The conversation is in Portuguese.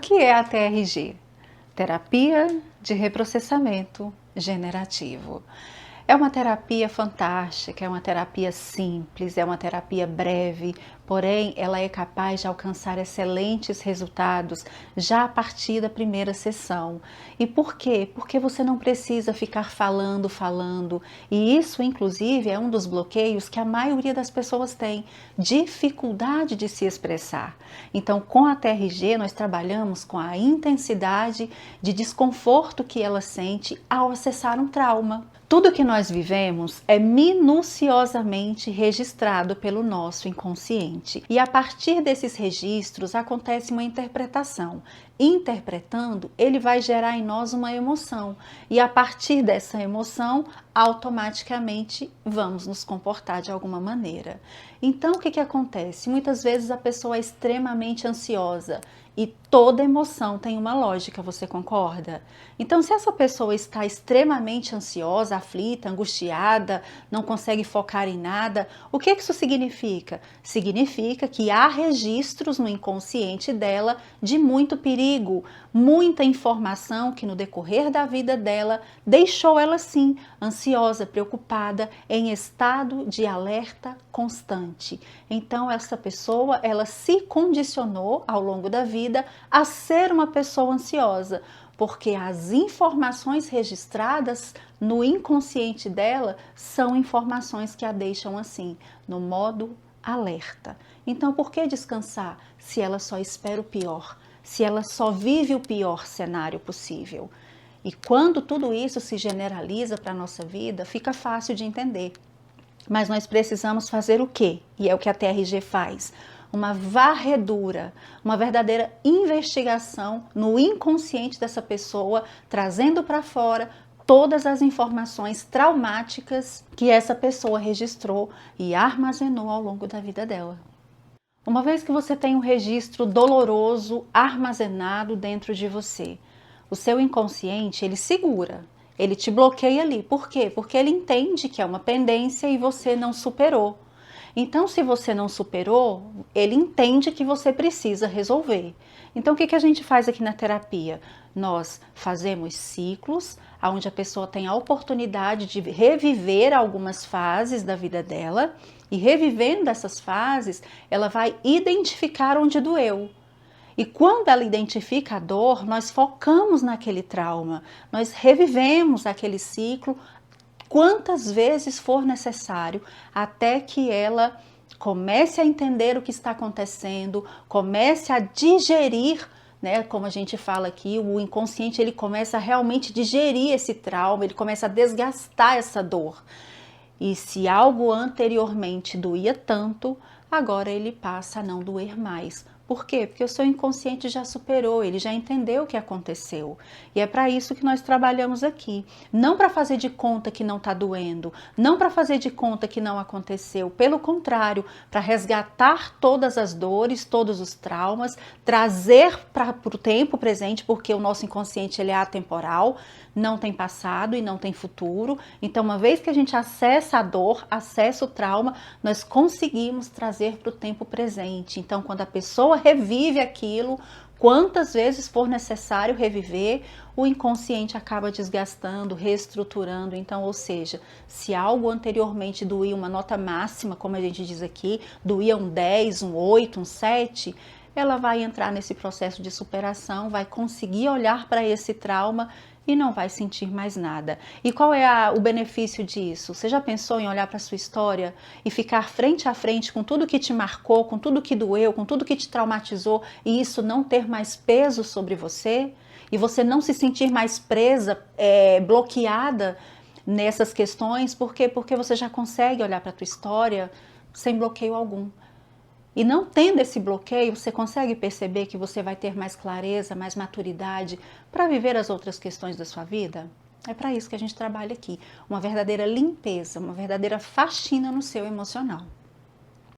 que é a TRG? Terapia de reprocessamento generativo. É uma terapia fantástica, é uma terapia simples, é uma terapia breve, porém ela é capaz de alcançar excelentes resultados já a partir da primeira sessão. E por quê? Porque você não precisa ficar falando, e isso inclusive é um dos bloqueios que a maioria das pessoas tem, dificuldade de se expressar. Então com a TRG nós trabalhamos com a intensidade de desconforto que ela sente ao acessar um trauma. Tudo que nós vivemos é minuciosamente registrado pelo nosso inconsciente. E a partir desses registros acontece uma interpretação. Interpretando, ele vai gerar em nós uma emoção. E a partir dessa emoção, automaticamente vamos nos comportar de alguma maneira. Então, o que acontece? Muitas vezes a pessoa é extremamente ansiosa. E toda emoção tem uma lógica, você concorda? Então, se essa pessoa está extremamente ansiosa, aflita, angustiada, não consegue focar em nada, o que isso significa? Significa que há registros no inconsciente dela de muito perigo, muita informação que no decorrer da vida dela deixou ela sim ansiosa, preocupada, em estado de alerta constante. Então, essa pessoa, ela se condicionou ao longo da vida a ser uma pessoa ansiosa, porque as informações registradas no inconsciente dela são informações que a deixam assim, no modo alerta. Então, por que descansar se ela só espera o pior, se ela só vive o pior cenário possível? E quando tudo isso se generaliza para a nossa vida, fica fácil de entender. Mas nós precisamos fazer o quê? E é o que a TRG faz. Uma varredura, uma verdadeira investigação no inconsciente dessa pessoa, trazendo para fora todas as informações traumáticas que essa pessoa registrou e armazenou ao longo da vida dela. Uma vez que você tem um registro doloroso armazenado dentro de você, o seu inconsciente, ele segura, ele te bloqueia ali. Por quê? Porque ele entende que é uma pendência e você não superou. Então, se você não superou, ele entende que você precisa resolver. Então, o que a gente faz aqui na terapia? Nós fazemos ciclos, onde a pessoa tem a oportunidade de reviver algumas fases da vida dela, e revivendo essas fases, ela vai identificar onde doeu. E quando ela identifica a dor, nós focamos naquele trauma, nós revivemos aquele ciclo quantas vezes for necessário, até que ela comece a entender o que está acontecendo, comece a digerir, né? Como a gente fala aqui, o inconsciente ele começa a realmente digerir esse trauma, ele começa a desgastar essa dor. E se algo anteriormente doía tanto, agora ele passa a não doer mais. Por quê? Porque o seu inconsciente já superou, ele já entendeu o que aconteceu. E é para isso que nós trabalhamos aqui. Não para fazer de conta que não está doendo, não para fazer de conta que não aconteceu. Pelo contrário, para resgatar todas as dores, todos os traumas, trazer para o tempo presente, porque o nosso inconsciente ele é atemporal, não tem passado e não tem futuro. Então, uma vez que a gente acessa a dor, acessa o trauma, nós conseguimos trazer para o tempo presente. Então, quando a pessoa revive aquilo, quantas vezes for necessário reviver, o inconsciente acaba desgastando, reestruturando. Então, ou seja, se algo anteriormente doía uma nota máxima, como a gente diz aqui, doía um 10, um 8, um 7, ela vai entrar nesse processo de superação, vai conseguir olhar para esse trauma e não vai sentir mais nada. E qual é o benefício disso? Você já pensou em olhar para a sua história e ficar frente a frente com tudo que te marcou, com tudo que doeu, com tudo que te traumatizou e isso não ter mais peso sobre você? E você não se sentir mais presa, bloqueada nessas questões? Por quê? Porque você já consegue olhar para a tua história sem bloqueio algum. E não tendo esse bloqueio, você consegue perceber que você vai ter mais clareza, mais maturidade para viver as outras questões da sua vida? É para isso que a gente trabalha aqui. Uma verdadeira limpeza, uma verdadeira faxina no seu emocional.